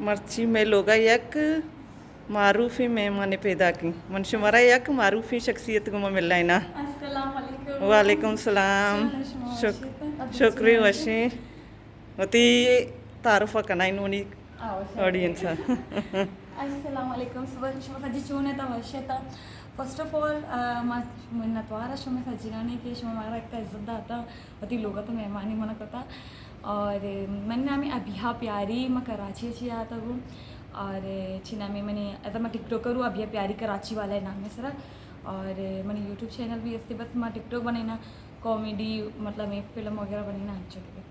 मर्ची में लोगा यक मारूफी मेहमान पैदा की मन शुमारा यक मारूफी शख्सियत को मिल ना वालेकुम सलाम शुक्रिया वशी वती तारुफ कना इनोनी audience Assalamualaikum semua saja cuma neta wasyata. First of all, मैं नतवारा शो में सजीराने के शो हमारा एक इज्जत दाता वती लोग तो मेहमानी मना करता और मैंने नामी अभिया प्यारी मैं कराची अच्छी आता हूँ और चिना में मैंने ऐसा मैं टिकटॉकर हूँ अभिया प्यारी कराची वाला है नाम है सर और मैंने यूट्यूब चैनल भी इससे बस मैं टिकटॉक बनाना कॉमेडी मतलब मैं फिल्म वगैरह बनाना अच्छे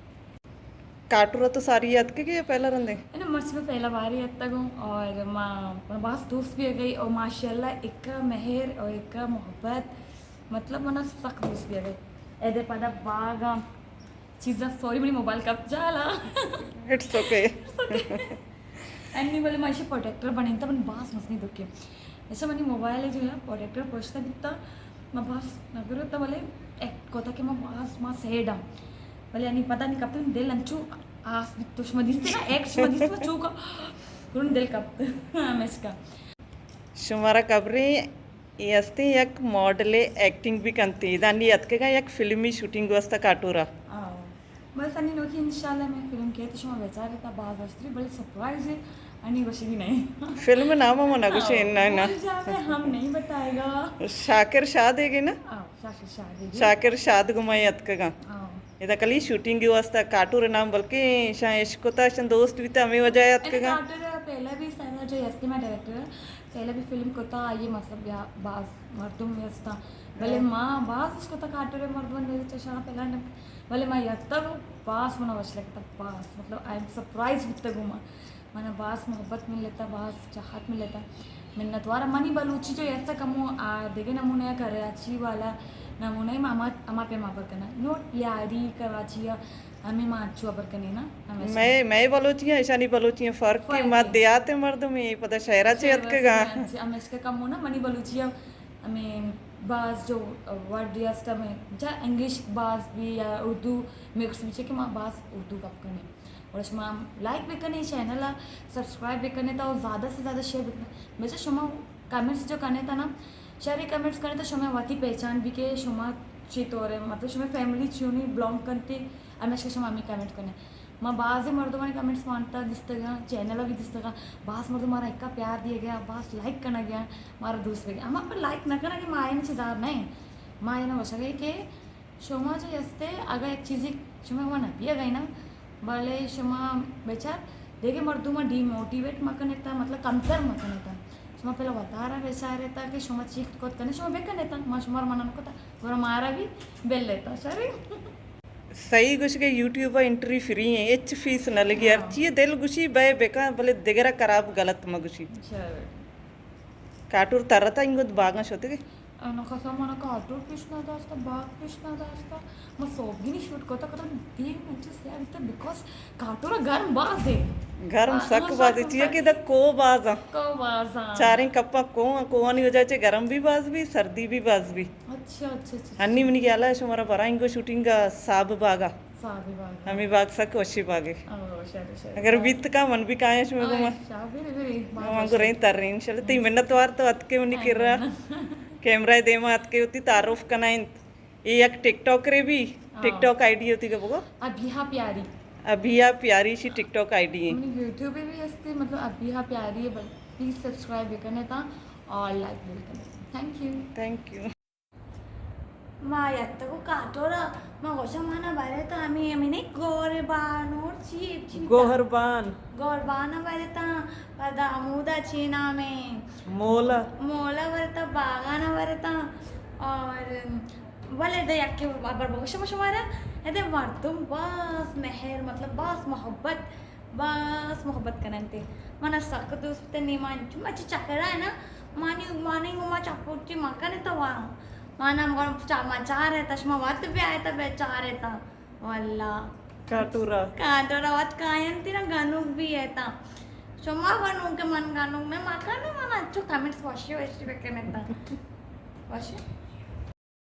काटूरा तो सारी याद के पहला रंदे ना मर्सी में पहला बार ही तक हूँ और माँ बस दोस्त भी आ गई और माशाल्लाह एक मेहर और एक मोहब्बत मतलब मना सख्त दोस्त भी आ गई ऐसे पता बागा चीज़ा सॉरी मेरी मोबाइल कब जाला इट्स ओके एंड बोले मैं ऐसे प्रोटेक्टर बने था मैंने बास मसनी दुखे ऐसा मैंने मोबाइल है जो है प्रोटेक्टर पोछता दिखता मैं बास नगर होता बोले एक कोता के मैं बास माँ सेडा बोले यानी पता नहीं कब तक दिल अंचू आस तो शुमदिस्ते ना एक शुमदिस्ते में चूका कुरुन दिल कब हमेशा शुमारा कबरे यस्ते यक मॉडले एक्टिंग भी कंती दानी यतकेगा यक फिल्मी शूटिंग वस्ता काटूरा बस आणि नोकी इंशाल्लाह मैं फिल्म के तो शुमा बेचारे था बाज वस्त्री बड़े सरप्राइज है आणि वशी भी नहीं फिल्म नाम मना कुछ ना ना हम नहीं बताएगा शाकिर शाह देगे ना शाकिर शाद गुमाई यतकेगा इधर कली शूटिंग वास्ता काटूर नाम बल्कि शायद शन दोस्त भी तो हमें वजह यतकेगा काटूर पहला भी सारा जो यस्ती में डायरेक्टर पहला भी फिल्म को था ये मतलब या बाज मर्दुम यस्ता भले माँ बाज उसको था काटूर मर्दुम ने चशा पहला न भले माँ यत्तब बास मना वश लगता बास मतलब आई एम सरप्राइज वित्त गुमा मना बास मोहब्बत मिल लेता बास चाहत मिल लेता मिन्नत वारा मनी बलूची जो ऐसा कमो देखे नमूने कराची वाला नमूने अमा पे माँ पर करना नोट यारी कराची हमें माँ अच्छुआ पर करने ना मैं बलोचियाँ ऐसा नहीं बलोचियाँ फर्क के मत दियाते मर्द में पता शहरा से यत के गा हम इसका कम हो ना मनी बलूचिया हमें बास जो वर्ड रियास्ता में चाहे इंग्लिश बास भी या उर्दू मिक्स भी कि माँ बास उर्दू कब करने और उसमें लाइक भी करने चैनल सब्सक्राइब भी करने था और ज़्यादा से ज़्यादा शेयर भी करना वैसे शुमा कमेंट्स जो करने था ना सारे कमेंट्स करने तो शुमा वाती पहचान भी के शुमा चितौर है मतलब शुमा फैमिली चुनी बिलोंग करती हमें शुमा हमें कमेंट करने माँ बाज़ मर्दों कमेंट्स मानता दिसता चैनल भी दिसता बास मर्दों मारा इक्का प्यार दिया गया बास लाइक करना गया मारा दूसरे गया हम पर लाइक न करना कि माँ आए चीज़ार नहीं माँ ये ना वशा गई कि शुमा जो यस्ते अगर एक चीज़ शुमा वहाँ नपिया गई ना भले शुमा बेचार देखे मर्दों में डीमोटिवेट मकन था मतलब कमतर मकन था शुमा पहले बता रहा बेचार रहता कि शुमा चीख कोत करने शुमा बेकन रहता माँ शुमार मना को था और मारा भी बेल लेता सर सही कुछ के यूट्यूब एंट्री फ्री है एच फीस न लगी अर्ची दिल गुशी बे बेका भले दिगरा खराब गलत मगुशी काटूर तरता इंगो बागा शोते के नखसा मन काटूर कृष्णा दास्ता बाग कृष्णा दास्ता मैं सोबगिनी शूट कोता कोता देख मंचे से आते बिकॉज़ काटूर गर्म बाज है गर्म सक बाज है कि द को बाजा चारे कप्पा को नहीं हो जाए गर्म भी बाज भी सर्दी भी बाज भी अच्छा अन्नी मनी क्या ला शुमारा बरा इंगो शूटिंग का साब बागा हमें बाग सक वशी बागे अगर बीत का मन भी काया शुमे को मां को रही तर रही इंशाल्लाह ती मिन्नत वार तो अत के उन्हीं कर रहा कैमरा दे में अत के होती तारुफ कनाइन ये एक टिकटॉक रे भी टिकटॉक आईडी होती का बोको अभिया प्यारी सी टिकटॉक आईडी है यूट्यूब पे भी असते मतलब अभिया प्यारी है प्लीज सब्सक्राइब भी करने था और लाइक भी करने थैंक यू मा यत्तको काटोरा मा गोशमाना बारे तो आम्ही गोरबान और चीप गोरबान बारे ता पदा अमुदा चीना में मोला वरता बागाना वरता और वाले दे यक्के बाबर गोशमा शुमारा ऐसे मर्दुम बस मेहर मतलब बस मोहब्बत करने मन सख्त दोस्त नहीं मान मची चकरा है ना मानी उमा चपोटी मकाने तो वहाँ माना चार है तश्मा वत भी आया था बेचार है था वल्ला काटूरा वत कायन थी ना गानुक भी है था शुमा गानुक के मन गानुक में मकाने मन अच्छो कमेंट्स वशी बेकने था वशी